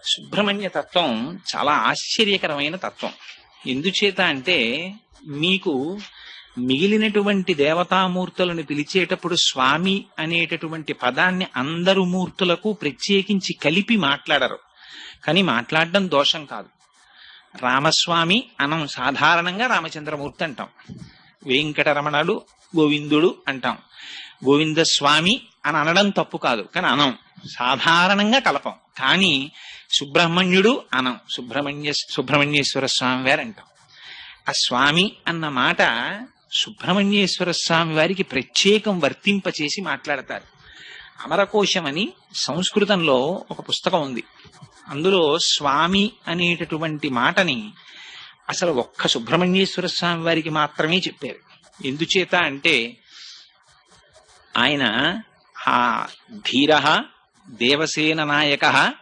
సుబ్రహ్మణ్య తత్వం చాలా ఆశ్చర్యకరమైన తత్వం. ఎందుచేత అంటే మీకు మిగిలినటువంటి దేవతామూర్తులను పిలిచేటప్పుడు స్వామి అనేటటువంటి పదాన్ని అందరు మూర్తులకు ప్రత్యేకించి కలిపి మాట్లాడరు. కానీ మాట్లాడడం దోషం కాదు. రామస్వామి అనం, సాధారణంగా రామచంద్రమూర్తి అంటాం. వెంకటరమణుడు గోవిందుడు అంటాం. గోవిందస్వామి అని అనడం తప్పు కాదు, కానీ అనం, సాధారణంగా కలపం. కానీ సుబ్రహ్మణ్యుడు అనం, సుబ్రహ్మణ్యేశ్వర స్వామి వారు అంటాం. ఆ స్వామి అన్న మాట సుబ్రహ్మణ్యేశ్వర స్వామి వారికి ప్రత్యేకం వర్తింపచేసి మాట్లాడతారు. అమరకోశం అని సంస్కృతంలో ఒక పుస్తకం ఉంది. అందులో స్వామి అనేటటువంటి మాటని అసలు ఒక్క సుబ్రహ్మణ్యేశ్వర స్వామి వారికి మాత్రమే చెప్పారు. ఎందుచేత అంటే ఆయన ఆ ధీర దేవసేన నాయక